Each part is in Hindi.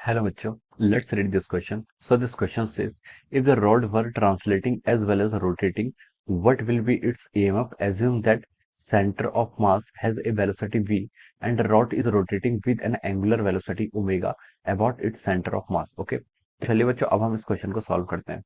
Hello बच्चों, let's read this question. So this question says, if the rod were translating as well as rotating, what will be its EMF? Assume that center of mass has a velocity v and the rod is rotating with an angular velocity omega about its center of mass. Okay, चलिए बच्चों अब हम इस क्वेश्चन को सॉल्व करते हैं।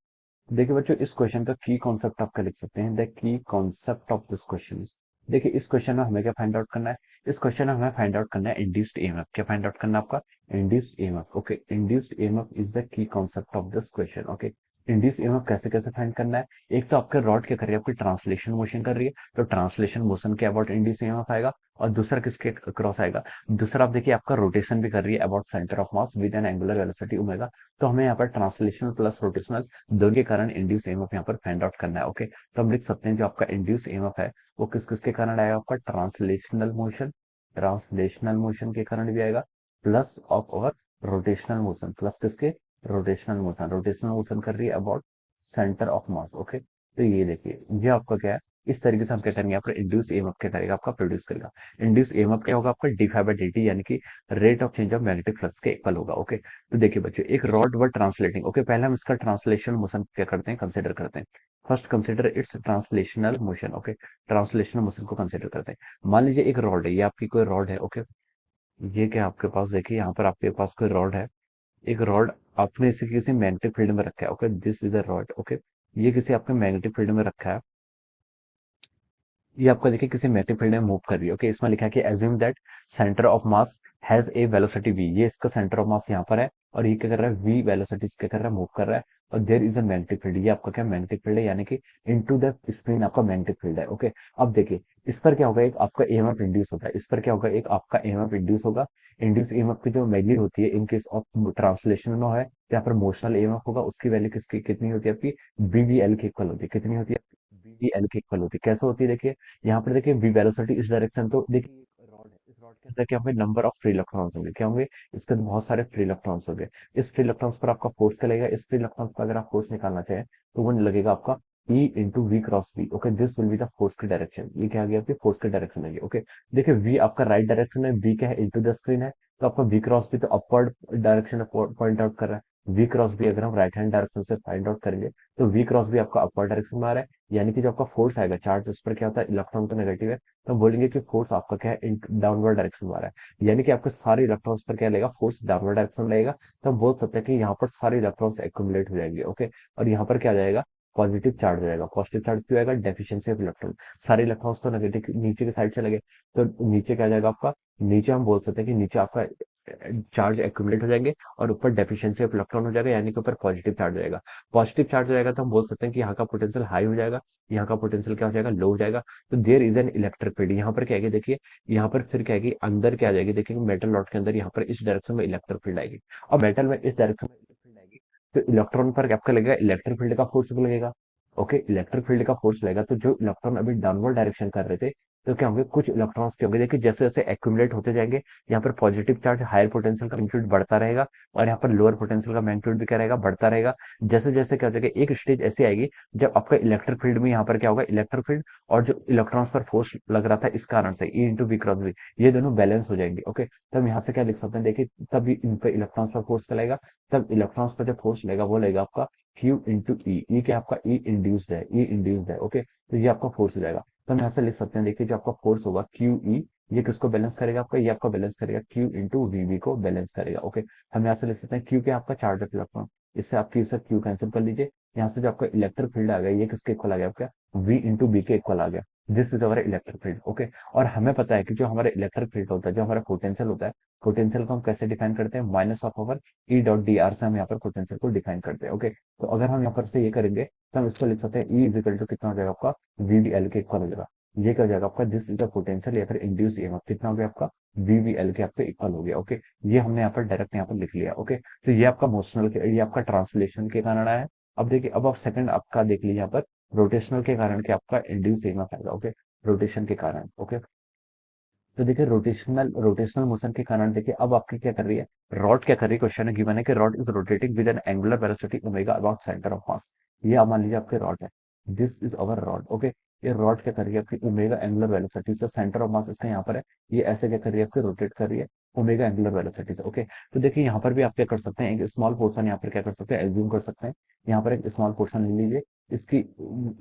देखिए बच्चों इस क्वेश्चन का की कॉन्सेप्ट आपका लिख सकते हैं। The key concept of this question. देखिए इस क्वेश्चन में हमें क्या फाइंड आउट करना है। इस क्वेश्चन में हमें फाइंड आउट करना है इंड्यूस्ड ईएमएफ। क्या फाइंड आउट करना है आपका? Induced EMF. Okay, induced EMF is the key concept of this question. Okay, induced EMF कैसे कैसे फाइंड करना है। एक तो आपके रॉड क्या कर रही है, आपकी ट्रांसलेशन मोशन कर रही है, तो ट्रांसलेशन मोशन के अबाउट इंड्यूस्ड ईएमएफ आएगा। और दूसरा किसके क्रॉस आएगा? दूसरा आप देखिए आपका रोटेशन भी कर रही है about centre of mass with N angular velocity omega. तो हमें यहाँ पर ट्रांसलेशनल प्लस रोटेशनल दोनों के कारण इंड्यूस ईएमएफ यहाँ पर फाइंड आउट करना है। ओके, तो हम लिख सकते हैं जो आपका इंड्यूस ईएमएफ है वो किस किस के कारण आएगा? आपका ट्रांसलेशनल मोशन के कारण भी आएगा, प्लस ऑफ और रोटेशनल मोशन। प्लस किसके? रोटेशनल मोशन कर रही है about centre of mass. Okay, तो ये देखिए ये आपका क्या है, इस तरीके से हम क्या करेंगे, यहाँ पर इंड्यूस ईएमएफ क्या करेगा, आपका प्रोड्यूस करेगा। इंड्यूस ईएमएफ क्या होगा आपका? D phi by d t, यानी कि rate of change of magnetic flux के इक्वल होगा। ओके, तो देखिए बच्चों एक रॉड वर ट्रांसलेटिंग। ओके, पहले हम इसका ट्रांसलेशन मोशन क्या करते हैं, कंसिडर करते हैं। First consider it's translational motion. Okay, translational motion को कंसिडर करते हैं। मान लीजिए एक रॉड है, ये आपकी कोई रॉड है। ओके, ये क्या आपके पास, देखिए यहाँ पर आपके पास कोई रॉड है। एक रॉड आपने इसे किसी मैग्नेटिक फील्ड में रखा है। Okay, this is a rod. Okay, ये किसी आपके मैग्नेटिक फील्ड में रखा है। ये आपका देखिए किसी मैग्नेटिक फील्ड में मूव कर रही है। ओके, इसमें लिखा है कि assume that centre of mass has a velocity v। ये इसका सेंटर ऑफ मास यहाँ पर है और ये क्या कर रहा है, v वेलोसिटी क्या कर रहा है, मूव कर रहा है। और there is a magnetic field, ये आपका क्या मैग्नेटिक फील्ड है, यानी कि इनटू द स्क्रीन आपका मैग्नेटिक फील्ड है। ओके, अब देखिए इस पर क्या होगा, एक आपका ईएमएफ इंड्यूस होता है। इस पर क्या होगा, एक आपका ईएमएफ इंड्यूस होगा। इंड्यूस ईएमएफ की जो वैल्यू होती है इन केस ऑफ ट्रांसलेशन में है, यहाँ पर मोशनल ईएमएफ होगा, उसकी वैल्यू किसकी कितनी होती है आपकी? बीवीएल के इक्वल होती है। कितनी होती है? बीवीएल के इक्वल होती है। कैसे होती है देखिए, यहाँ पर देखिए वी वेलोसिटी इस डायरेक्शन, तो देखिए रॉड है, इस रॉड के अंदर क्या होंगे, नंबर ऑफ फ्री इलेक्ट्रॉन्स होंगे। क्या होंगे? इसके अंदर बहुत सारे फ्री इलेक्ट्रॉन्स होंगे। इस फ्री इलेक्ट्रॉन्स पर आपका फोर्स क्या लगेगा? इस फ्री इलेक्ट्रॉन्स पर अगर आप फोर्स निकालना चाहें तो वो लगेगा आपका E into V cross V. Okay, this will be the force की डायरेक्शन। ये क्या आ गया आपकी फोर्स की डायरेक्शन है। ओके, देखिए वी आपका राइट डायरेक्शन है, वी क्या है, इंटू द स्क्रीन है, तो आपका वी क्रॉस भी तो अपवर्ड डायरेक्शन पॉइंट आउट कर रहा है। वी क्रॉस भी अगर हम राइट हैंड डायरेक्शन से फाइंड आउट करेंगे तो वी क्रॉस भी आपका अपवर्ड डायरेक्शन में आ रहा है, यानी कि जो आपका फोर्स आएगा चार्ज उस पर क्या होता है, इलेक्ट्रॉन तो नेगेटिव है, तो हम बोलेंगे कि फोर्स आपका क्या है, डाउनवर्ड डायरेक्शन में आ रहा है, यानी कि आपके सारे इलेक्ट्रॉन्स पर क्या लगेगा, फोर्स डाउनवर्ड डायरेक्शन में लगेगा। तो हम बोल सकते हैं कि यहाँ पर सारे इलेक्ट्रॉन्स एक्यूमुलेट हो जाएंगे। ओके, और यहाँ पर क्या आ जाएगा, पॉजिटिव चार्ज हो जाएगा। पॉजिटिव चार्ज क्यों आएगा? Deficiency of electron. सारे इलेक्ट्रॉन्स तो नेगेटिव नीचे की साइड चले गए, तो नीचे क्या आ जाएगा आपका, नीचे हम बोल सकते हैं कि नीचे आपका चार्ज एक्यूमुलेट हो जाएंगे और ऊपर डेफिशिएंसी ऑफ इलेक्ट्रॉन हो जाएगा, यानी कि ऊपर पॉजिटिव चार्ज हो जाएगा। पॉजिटिव चार्ज हो जाएगा तो हम बोल सकते हैं कि यहाँ का पोटेंशियल हाई हो जाएगा, यहाँ का पोटेंशियल क्या हो जाएगा, लो हो जाएगा। तो there is an electric field. यहाँ पर क्या है देखिए, यहाँ पर फिर क्या है अंदर क्या आ जाएगी, देखिए मेटल रॉड के अंदर यहाँ पर इस डायरेक्शन में इलेक्ट्रिक फील्ड आएगी, और मेटल में इस डायरेक्शन में इलेक्ट्रिक फील्ड आएगी। तो इलेक्ट्रॉन पर आपका लगेगा इलेक्ट्रिक फील्ड का फोर्स लगेगा। ओके, इलेक्ट्रिक फील्ड का फोर्स लगेगा, तो जो इलेक्ट्रॉन अभी डाउनवर्ड डायरेक्शन कर रहे थे, तो क्या होंगे, कुछ इलेक्ट्रॉन्स क्या होंगे, देखिए जैसे जैसे एक्यूमुलेट होते जाएंगे, यहाँ पर पॉजिटिव चार्ज हायर पोटेंशियल का मैग्नीट्यूड बढ़ता रहेगा, और यहाँ पर लोअर पोटेंशियल का मैग्नीट्यूड भी क्या रहेगा, बढ़ता रहेगा। जैसे जैसे क्या हो जाएगा, एक स्टेज ऐसी आएगी जब आपका इलेक्ट्रिक फील्ड में यहाँ पर क्या होगा, इलेक्ट्रिक फील्ड और जो इलेक्ट्रॉन्स पर फोर्स लग रहा था इस कारण से E into B cross B, ये दोनों बैलेंस हो जाएंगे। ओके, तो हम यहाँ से क्या लिख सकते हैं, देखिए तब इन पर इलेक्ट्रॉन्स पर फोर्स लगेगा, तब इलेक्ट्रॉन्स पर जो फोर्स लगेगा वो लगेगा आपका क्यू इंटू ई। ई क्या आपका, ई इंड्यूस्ड है, ई इंड्यूस्ड है। ओके, तो ये आपका फोर्स हो जाएगा। तो हम यहाँ से लिख सकते हैं, देखिए जो आपका फोर्स होगा क्यू ई, ये किसको बैलेंस करेगा आपका, ये आपका बैलेंस करेगा क्यू इंटू वीबी को बैलेंस करेगा। ओके, हम यहाँ से लिख सकते हैं क्यू क्या आपका चार्ज ऑफ इलेक्ट्रॉन, इससे आप क्यू से क्यू कैंसिल कर लीजिए। यहाँ से जो आपका इलेक्ट्रिक फील्ड आ गया ये किसके इक्वल आ गया आपका, वी इंटू बी के इक्वल आ गया। This is our electric field. Okay, और हमें पता है कि जो हमारा इलेक्ट्रिक फील्ड होता है, जो हमारा पोटेंशियल होता है, पोटेंशियल को हम कैसे डिफाइन करते हैं, minus of our E dot D R से हम यहाँ पर पोटेंशियल को डिफाइन करते हैं। ओके, तो अगर हम यहाँ पर से ये करेंगे तो हम इसको लिख सकते हैं ई इज इक्वल टू कितना हो जाएगा आपका, वी डी एल के इक्वल हो जाएगा। ये क्या हो जाएगा आपका, दिस इज द पोटेंशियल या फिर इंड्यूस ईएमएफ कितना हो गया आपका, वीवीएल के आपके इक्वल हो गया। ओके, ये हमने यहाँ पर डायरेक्ट यहाँ पर लिख लिया। ओके, तो ये आपका मोशनल के, ये आपका ट्रांसलेशन के कारण आया है। अब देखिए अब आप सेकंड आपका देख लीजिए यहाँ पर, रोटेशनल के कारण के आपका इंड्यूस ईएमएफ आएगा। ओके, रोटेशन के कारण। ओके, तो देखिए रोटेशनल मोशन के कारण देखिए अब आपकी क्या कर रही है, रॉड क्या कर रही है, क्वेश्चन में गिवन है कि rod is rotating with N angular velocity omega about centre of mass. ये आप मान लीजिए आपके रॉड है, this is our rod. Okay, ये रॉड क्या कर रही है आपकी ओमेगा एंगुलर वेलोसिटी से, सेंटर ऑफ मास इसका यहाँ पर है, ये ऐसे क्या कर रही है आपकी रोटेट कर रही है ओमेगा एंगुलर वेलोसिटी से। ओके, तो देखिए यहाँ पर भी आप क्या कर सकते हैं, एक स्मॉल पोर्शन यहाँ पर क्या कर सकते हैं, एज्यूम कर सकते हैं। यहाँ पर एक स्मॉल पोर्शन ले लीजिए, इसकी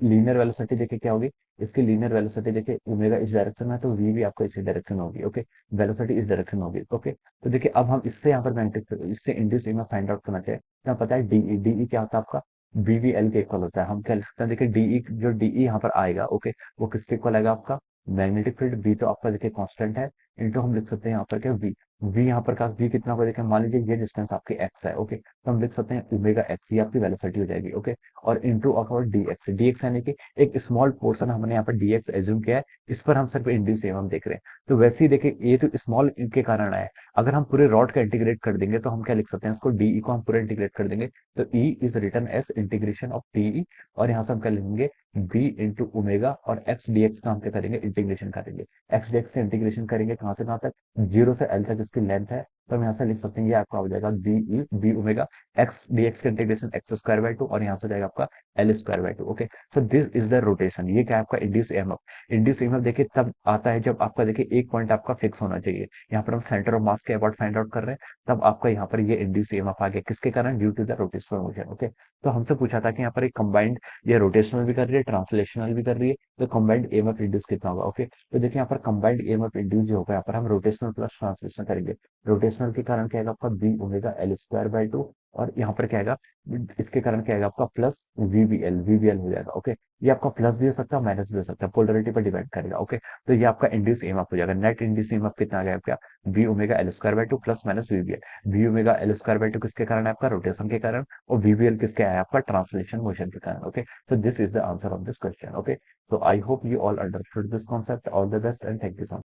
लीनियर वेलोसिटी देखिए क्या होगी, इसकी लीनियर वेलोसिटी देखिए ओमेगा इस डायरेक्शन में है, तो वी भी आपका इसी डायरेक्शन होगी। ओके, वेलोसिटी इस डायरेक्शन होगी। ओके, तो देखिए अब हम इससे यहाँ पर मैग्नेटिक, इससे इंड्यूस ईएमएफ फाइंड आउट करना चाहिए। क्या पता है डीई, डीई क्या होता है आपका, बीवीएल के इक्वल होता है। हम क्या लिख सकते हैं, देखिए डीई, जो डीई यहाँ पर आएगा, ओके, वो किसके इक्वल आएगा आपका, मैग्नेटिक फील्ड बी तो आपका देखिए कांस्टेंट है, इनटू हम लिख सकते हैं यहाँ पर क्या वी, वी यहाँ पर का वी कितना को देखिए, मान लीजिए ये डिस्टेंस आपकी एक्स है। ओके, तो हम लिख सकते हैं ओमेगा एक्स, ये आपकी वेलोसिटी हो जाएगी। ओके, और इंटू और डीएक्स, डीएक्स यानी कि एक स्मॉल पोर्शन हमने यहाँ पर डीएक्स एज्यूम किया है, इस पर हम सिर्फ इंड्यूस ईएमएफ देख रहे हैं। तो वैसे ही देखिए ये तो स्मॉल के कारण आया है, अगर हम पूरे रॉड का इंटीग्रेट कर देंगे तो हम क्या लिख सकते हैं, इसको डीई को हम पूरा इंटीग्रेट कर देंगे, तो E is written as integration of dE, और यहाँ से हम क्या लिखेंगे बी इंटू ओमेगा, और एक्स डीएक्स का हम क्या करेंगे, इंटीग्रेशन करेंगे। एक्स डीएक्स का इंटीग्रेशन करेंगे कहाँ से कहाँ तक, जीरो से एल तक इसकी लेंथ है, तो हम यहाँ से लिख सकते हैं ये आपका हो जाएगा B E B omega X dx का integration X square by two, और यहाँ से जाएगा आपका L square by two. Okay, so this is the rotation, ये क्या है आपका इंड्यूस ईएमएफ। इंड्यूस ईएमएफ देखिए तब आता है जब आपका देखिए एक पॉइंट आपका फिक्स होना चाहिए, यहाँ पर हम सेंटर ऑफ मास के अबाउट फाइंड आउट कर रहे हैं, तब आपका यहाँ पर ये इंड्यूस ईएमएफ आ गया, किसके कारण, due to the rotational motion. Okay, तो हमसे पूछा था कि यहाँ पर एक कंबाइंड, ये रोटेशनल भी कर रही है ट्रांसलेशनल भी कर रही है, तो कंबाइंड ईएमएफ इंड्यूस कितना होगा। ओके, तो देखिए यहाँ पर कंबाइंड ईएमएफ इंड्यूस जो होगा, यहाँ पर हम रोटेशनल प्लस ट्रांसलेशनल करेंगे। रोटेशनल के कारण क्या आएगा आपका B omega L square by two, और यहाँ पर क्या आएगा, इसके कारण क्या आएगा आपका प्लस वीबीएल, वीबीएल हो जाएगा। ओके, ये आपका प्लस भी हो सकता है माइनस भी हो सकता है, पोलरिटी पर डिपेंड करेगा। ओके, तो ये आपका इंड्यूस ईएमएफ हो जाएगा। नेट इंड्यूस ईएमएफ कितना आ गया आपका, B omega L square by two plus minus VBL. B omega L square by two किसके कारण है आपका, रोटेशन के कारण, और वीबीएल किसके आया आपका, ट्रांसलेशन मोशन के कारण। Okay, so this is the answer of this question. Okay, so I hope you all understood this concept. All the best and thank you so much.